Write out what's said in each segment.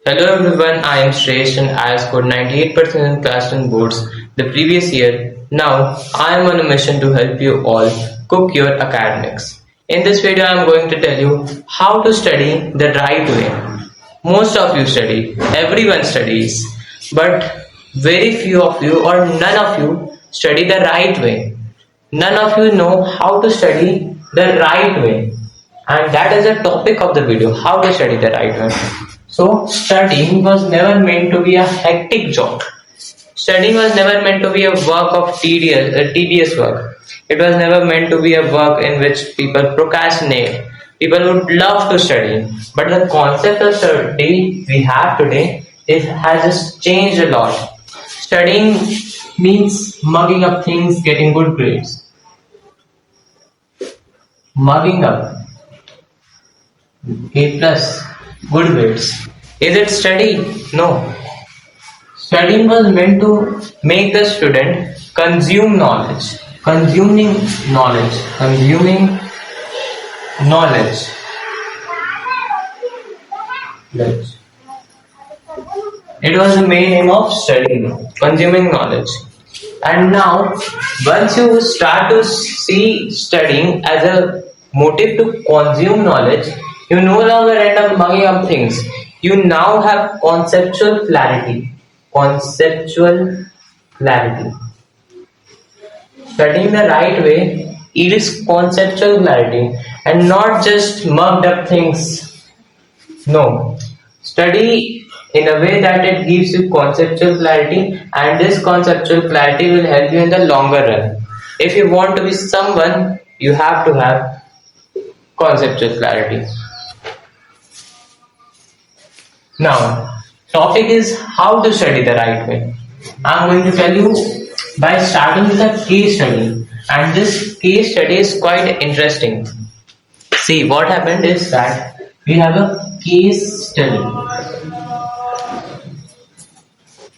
Hello everyone, I am Shresta and I scored 98% in class 10 boards the previous year. Now, I am on a mission to help you all cook your academics. In this video, I am going to tell you how to study the right way. Most of you study, everyone studies, but very few of you or none of you study the right way. None of you know how to study the right way. And that is the topic of the video, how to study the right way. So, studying was never meant to be a hectic job. Studying was never meant to be a work of tedious work. It was never meant to be a work in which people procrastinate. People would love to study, but the concept of study we have today has just changed a lot. Studying means mugging up things, getting good grades. Mugging up A plus, good grades. Is it study? No. Studying was meant to make the student consume knowledge. Consuming knowledge. Consuming knowledge. It was the main aim of studying, consuming knowledge. And now, once you start to see studying as a motive to consume knowledge, you no longer end up mugging up things. You now have conceptual clarity. Conceptual clarity. Studying the right way yields conceptual clarity and not just mugged up things. No. Study in a way that it gives you conceptual clarity, and this conceptual clarity will help you in the longer run. If you want to be someone, you have to have conceptual clarity. Now, topic is how to study the right way. I'm going to tell you by starting with a case study, and this case study is quite interesting. See, what happened is that we have a case study.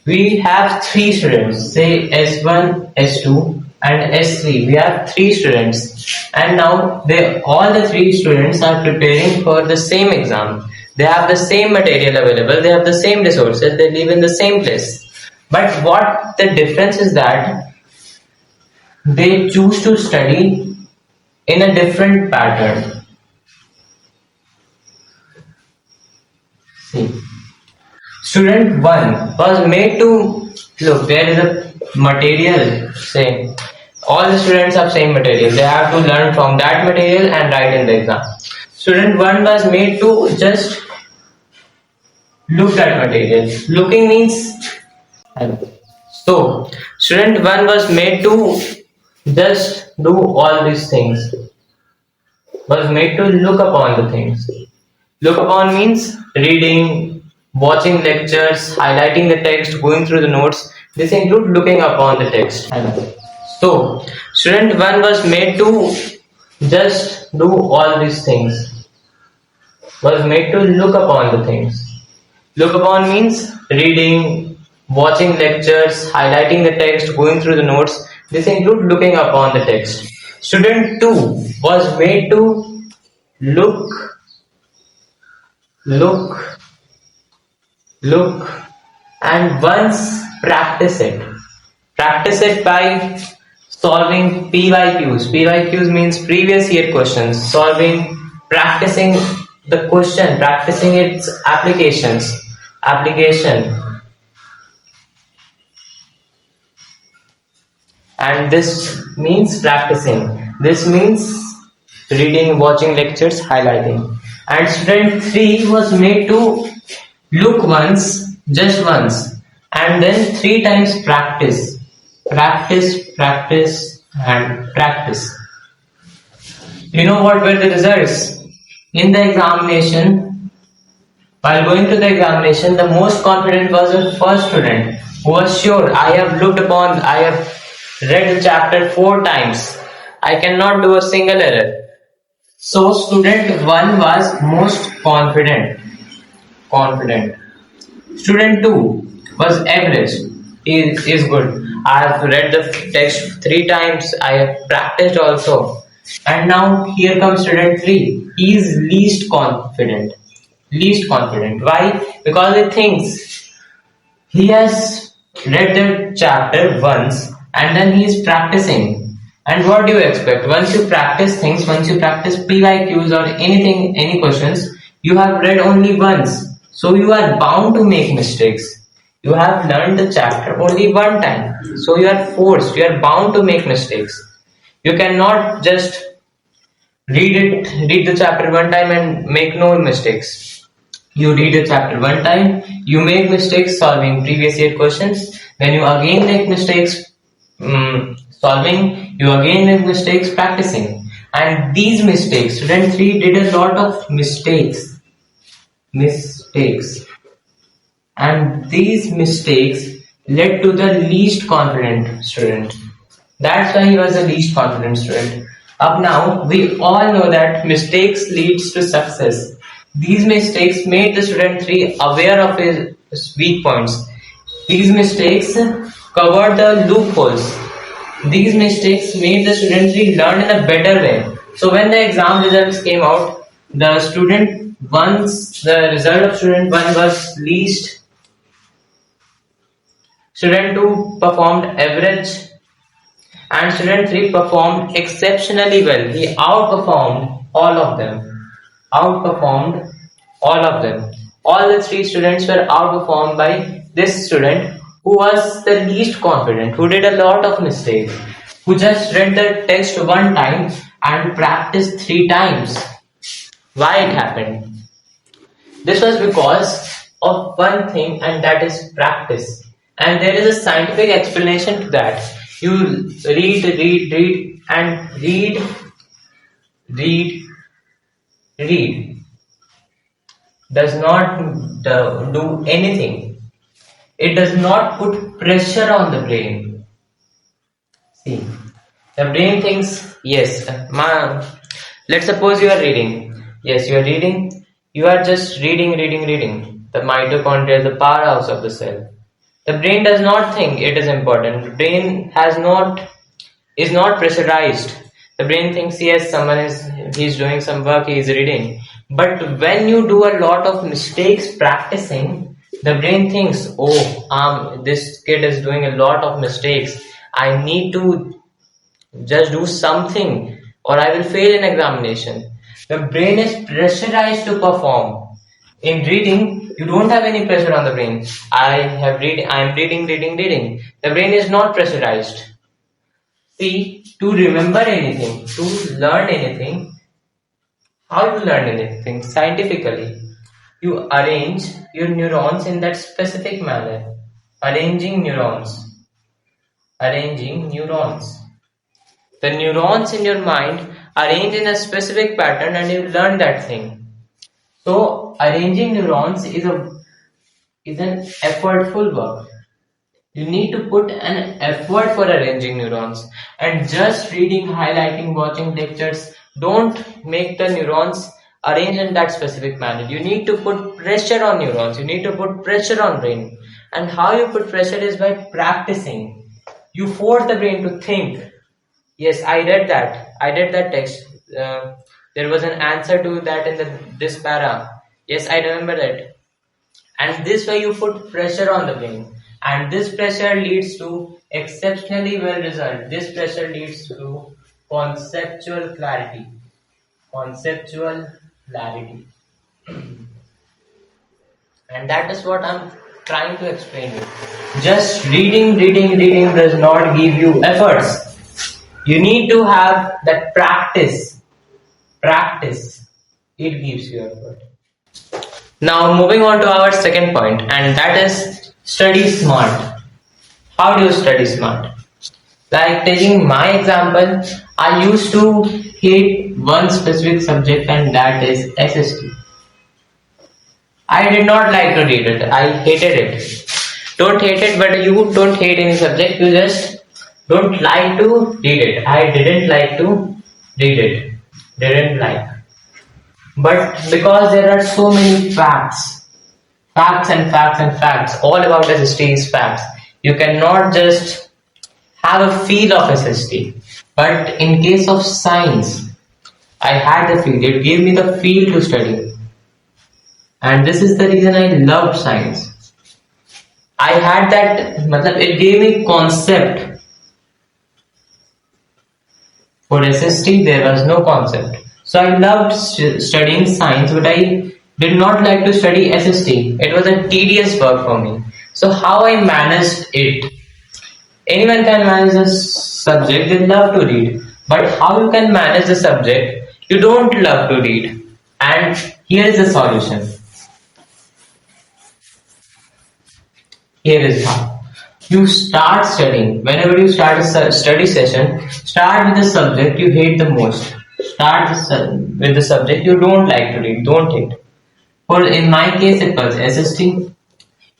We have three students, say S1, S2 and S3. We have three students, and now all the three students are preparing for the same exam. They have the same material available, they have the same resources, they live in the same place. But what the difference is that they choose to study in a different pattern. See. Student 1 was made to, look, there is a material, say, all the students have same material. They have to learn from that material and write in the exam. Student 1 was made to just look at material. Looking means, so student 1 was made to just do all these things. Was made to look upon the things. Look upon means reading, watching lectures, highlighting the text, going through the notes. This includes looking upon the text. So, student 1 was made to just do all these things. Was made to look upon the things. Look upon means reading, watching lectures, highlighting the text, going through the notes. This includes looking upon the text. Student 2 was made to look and once practice it. Practice it by solving PYQs. PYQs means previous year questions. Solving, practicing the question, practicing its application. And this means practicing. This means reading, watching lectures, highlighting. And student 3 was made to look once, just once, and then 3 times practice. Practice, and practice. You know what were the results? In the examination, while going to the examination, the most confident was the first student who was sure, I have read the chapter 4 times. I cannot do a single error. So student 1 was most confident. Student 2 was average. He is good. I have read the text 3 times. I have practiced also. And now here comes student 3. He is least confident. least confident. Why? Because he thinks he has read the chapter once and then he is practicing. And what do you expect? Once you practice things, once you practice PYQs or anything, any questions, you have read only once. So you are bound to make mistakes. You have learned the chapter only one time. So you are forced, you are bound to make mistakes. You cannot just read the chapter one time and make no mistakes. You read the chapter one time, you make mistakes solving previous year questions, then you again make mistakes solving, you again make mistakes practicing. And these mistakes, student 3 did a lot of mistakes. And these mistakes led to the least confident student. That's why he was the least confident student. Up now, we all know that mistakes leads to success. These mistakes made the student 3 aware of his weak points. These mistakes covered the loopholes. These mistakes made the student 3 learn in a better way. So when the exam results came out, the student once the result of student 1 was least, student 2 performed average, and student 3 performed exceptionally well. He outperformed all of them. All the 3 students were outperformed by this student who was the least confident, who did a lot of mistakes, who just read the text one time and practiced 3 times. Why it happened? This was because of one thing, and that is practice. And there is a scientific explanation to that. You read does not do anything. It does not put pressure on the brain. See, the brain thinks, yes, let's suppose you are reading. Yes, you are reading. You are just reading. The mitochondria is the powerhouse of the cell. The brain does not think it is important. The brain is not pressurized. The brain thinks, yes, he's doing some work, he's reading. But when you do a lot of mistakes practicing, the brain thinks, this kid is doing a lot of mistakes. I need to just do something or I will fail in examination. The brain is pressurized to perform. In reading, you don't have any pressure on the brain. I am reading. The brain is not pressurized. See, to remember anything, to learn anything, how you learn anything? Scientifically. You arrange your neurons in that specific manner. Arranging neurons. The neurons in your mind arrange in a specific pattern and you learn that thing. So arranging neurons is an effortful work. You need to put an effort for arranging neurons. And just reading, highlighting, watching lectures don't make the neurons arrange in that specific manner. You need to put pressure on neurons. You need to put pressure on brain. And how you put pressure is by practicing. You force the brain to think. Yes, I read that text. There was an answer to that in this para. Yes, I remember that. And this way you put pressure on the brain. And this pressure leads to exceptionally well result. This pressure leads to conceptual clarity. And that is what I'm trying to explain you. Just reading does not give you efforts. You need to have that practice. It gives you effort. Now moving on to our second point, and that is study smart. How do you study smart? Like taking my example, I used to hate one specific subject, and that is SST. I did not like to read it. I hated it. Don't hate it, but you don't hate any subject. You just don't like to read it. I didn't like to read it. But because there are so many facts all about SST is facts. You cannot just have a feel of SST. But in case of science, I had the feel. It gave me the feel to study. And this is the reason I loved science. I had that, it gave me concept. For SST, there was no concept. So I loved studying science, but I did not like to study SST. It was a tedious work for me. So how I managed it? Anyone can manage a subject they love to read. But how you can manage the subject you don't love to read? And here is the solution. Here is how. You start studying. Whenever you start a study session, start with the subject you hate the most. Start with the subject you don't like to read, don't hate. For in my case, it was SST.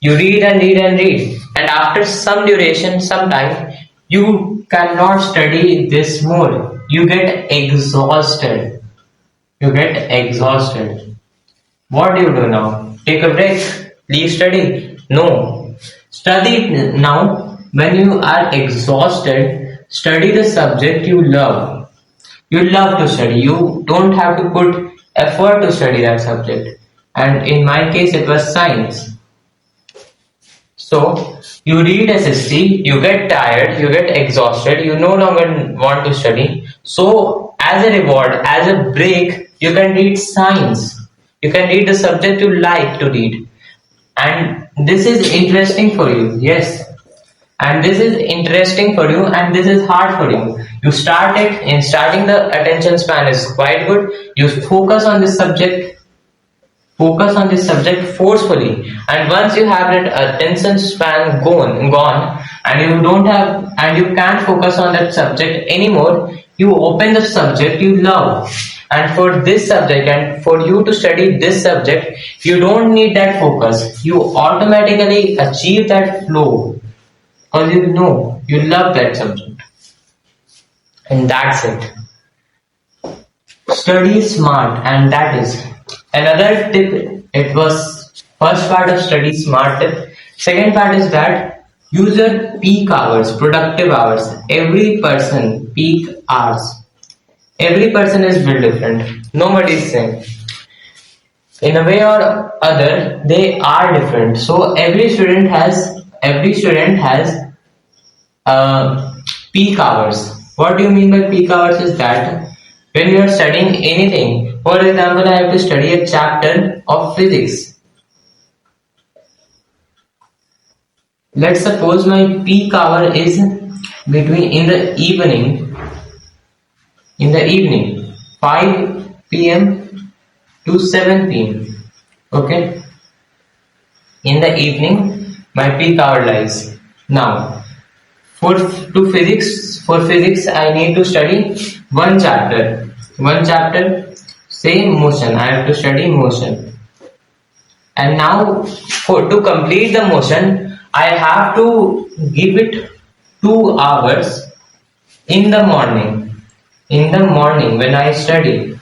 You read and read and read, and after some duration, some time, you cannot study this more. You get exhausted. You get exhausted. What do you do now? Take a break? Leave study? No. Study now. When you are exhausted, study the subject you love. You love to study. You don't have to put effort to study that subject. And in my case, it was science. So, you read SST, you get tired, you get exhausted, you no longer want to study. So, as a reward, as a break, you can read science. You can read the subject you like to read. And this is interesting for you, yes. And this is interesting for you, and this is hard for you. You start it, in starting the attention span is quite good. You focus on this subject. Focus on this subject forcefully, and once you have that attention span gone, and you can't focus on that subject anymore, you open the subject you love. And for this subject, and for you to study this subject, you don't need that focus. You automatically achieve that flow because you know you love that subject, and that's it. Study smart, and that is another tip. It was first part of study smart tip. Second part is that use your peak hours, productive hours. Every person peak hours. Every person is built different. Nobody is same. In a way or other, they are different. So every student has peak hours. What do you mean by peak hours is that when you are studying anything, for example, I have to study a chapter of physics. Let's suppose my peak hour is in the evening, 5 p.m. to 7 p.m. Okay? In the evening, my peak hour lies. Now, for physics, I need to study one chapter. Say motion. I have to study motion. And now, to complete the motion, I have to give it 2 hours in the morning. In the morning when I study.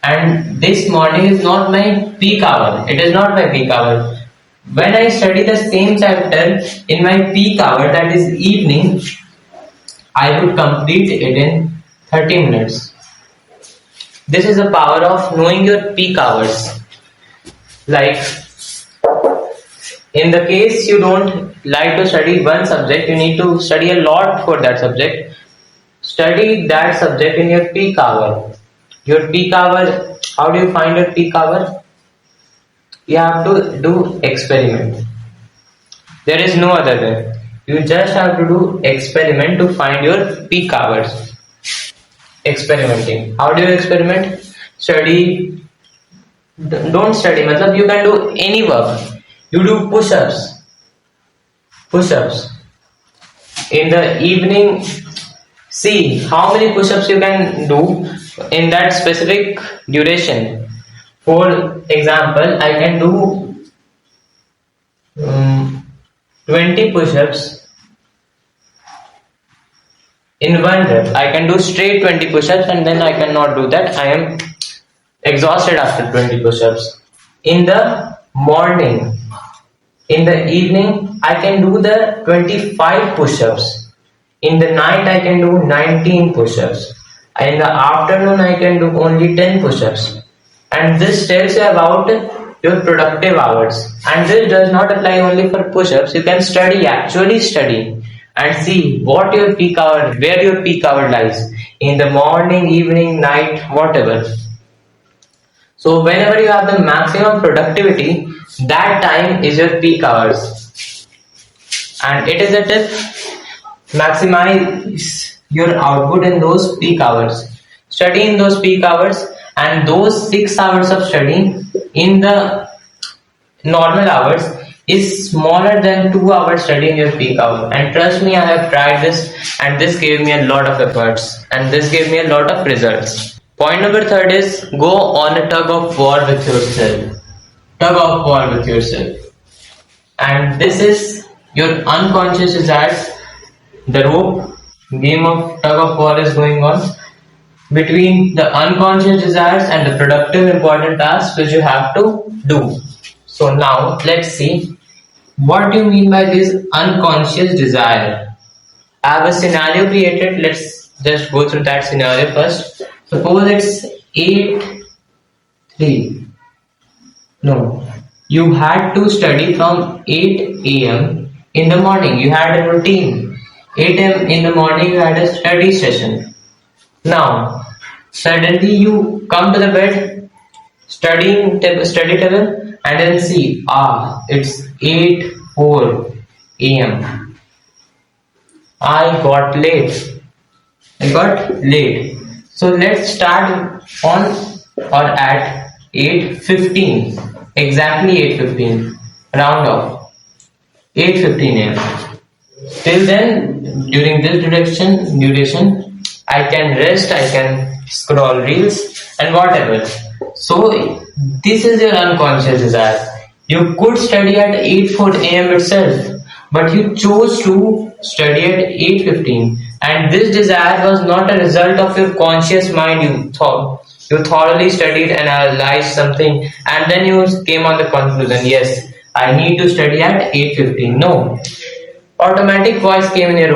And this morning is not my peak hour. It is not my peak hour. When I study the same chapter in my peak hour, that is evening, I would complete it in 30 minutes. This is the power of knowing your peak hours. Like, in the case you don't like to study one subject, you need to study a lot for that subject. Study that subject in your peak hour. Your peak hour, how do you find your peak hour? You have to do experiment. There is no other way. You just have to do experiment to find your peak hours. Experimenting. How do you experiment? Study. Don't study. You can do any work. You do push-ups. Push-ups. In the evening, see how many push-ups you can do in that specific duration. For example, I can do 20 push-ups in one rep. I can do straight 20 push-ups and then I cannot do that. I am exhausted after 20 push-ups. In the morning, in the evening, I can do the 25 push-ups. In the night, I can do 19 push-ups. In the afternoon, I can do only 10 push-ups. And this tells you about your productive hours. And this does not apply only for push-ups. You can actually study and see what your peak hour, where your peak hour lies in the morning, evening, night, whatever. So whenever you have the maximum productivity, that time is your peak hours. And it is a tip, maximize your output in those peak hours. Study in those peak hours, and those 6 hours of studying in the normal hours is smaller than 2 hours study in your peak hour. And trust me, I have tried this and this gave me a lot of efforts and this gave me a lot of results. Point number 3 is go on a tug of war with yourself. Tug of war with yourself. And this is your unconscious desires. The rope game of tug of war is going on between the unconscious desires and the productive important tasks which you have to do. So now let's see what do you mean by this unconscious desire. I have a scenario created. Let's just go through that scenario first. Suppose it's 8:03. No, you had to study from 8 a.m. in the morning. You had a routine. 8 a.m. in the morning you had a study session. Now, suddenly you come to the bed, study table, and then see, it's 8:04 a.m. I got late. So let's start on or at 8:15. Exactly 8:15. Round off. 8:15 a.m. Till then, during this duration, I can rest, I can scroll reels and whatever. So this is your unconscious desire. You could study at 8:04 a.m. itself, but you chose to study at 8:15, and this desire was not a result of your conscious mind. You thoroughly studied and analyzed something, and then you came on the conclusion, yes, I need to study at 8:15. No, automatic voice came in your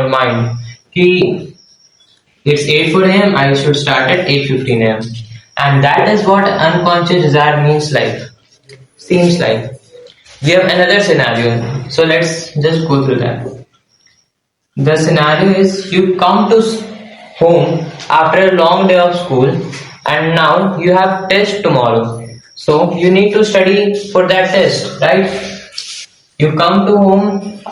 mind. It's 8:04 a.m. I should start at 8:15 a.m. And that is what unconscious desire seems like. We have another scenario. So let's just go through that. The scenario is you come to home after a long day of school and now you have test tomorrow. So you need to study for that test, right? You come to home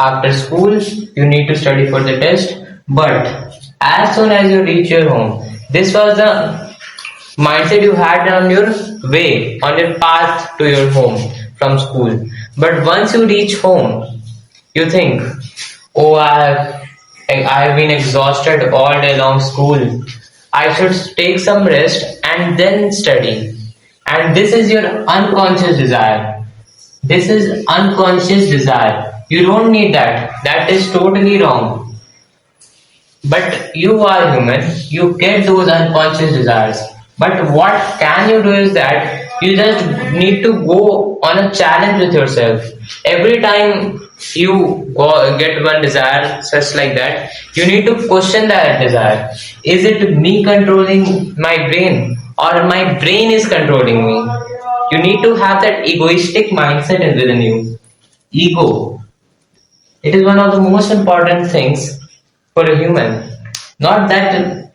after school, you need to study for the test, but as soon as you reach your home, this was the mindset you had on your way, on your path to your home from school. But once you reach home, you think, oh, I have been exhausted all day long school. I should take some rest and then study. And this is your unconscious desire. This is unconscious desire. You don't need that. That is totally wrong. But you are human. You get those unconscious desires. But what can you do is that you just need to go on a challenge with yourself. Every time you get one desire such like that, you need to question that desire. Is it me controlling my brain or my brain is controlling me? You need to have that egoistic mindset within you. Ego. It is one of the most important things for a human. Not that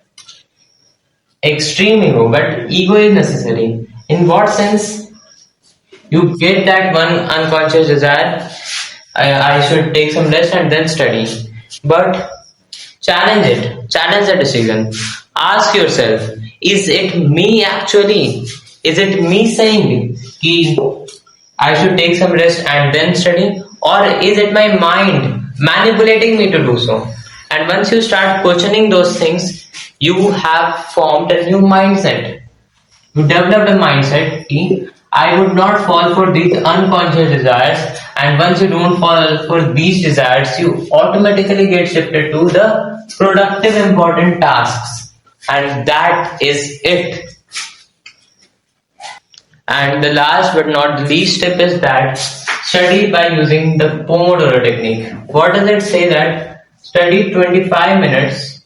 extreme ego, but ego is necessary. In what sense? You get that one unconscious desire, I should take some rest and then study. But challenge it. Challenge the decision. Ask yourself, is it me actually? Is it me saying I should take some rest and then study? Or is it my mind manipulating me to do so? And once you start questioning those things, you have formed a new mindset. You developed a mindset, I would not fall for these unconscious desires, and once you don't fall for these desires, you automatically get shifted to the productive important tasks. And that is it. And the last but not the least tip is that study by using the Pomodoro technique. What does it say? That study 25 minutes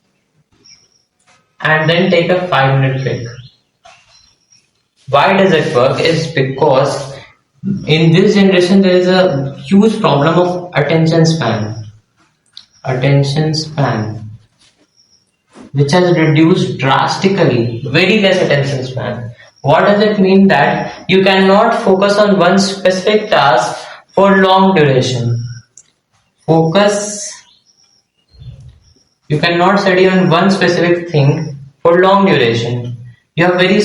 and then take a 5-minute break. Why does it work is because in this generation there is a huge problem of attention span. Attention span, which has reduced drastically, very less attention span. What does it mean? That you cannot focus on one specific task for long duration. Focus, you cannot study on one specific thing for long duration. You have very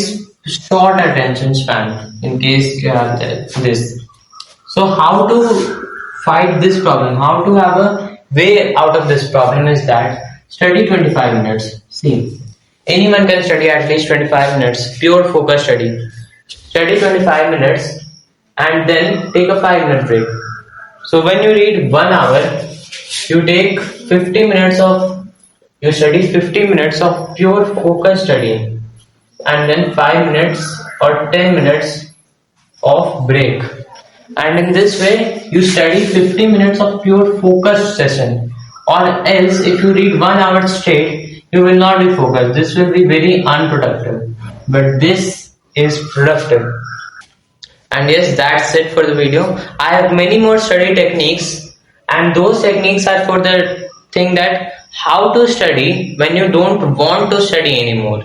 short attention span in case you have this. So how to fight this problem, how to have a way out of this problem is that study 25 minutes. See, anyone can study at least 25 minutes, pure focus study. Study 25 minutes and then take a 5-minute break. So when you read 1 hour, you take 50 minutes of, you study 50 minutes of pure focus studying and then 5 minutes or 10 minutes of break. And in this way, you study 50 minutes of pure focus session. Or else, if you read 1 hour straight, you will not be focused. This will be very unproductive. But this is productive. And yes, that's it for the video. I have many more study techniques, and those techniques are for the thing that how to study when you don't want to study anymore.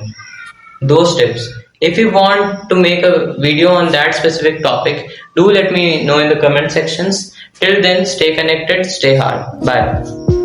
Those tips. If you want to make a video on that specific topic, do let me know in the comment sections. Till then, stay connected, stay hard. Bye.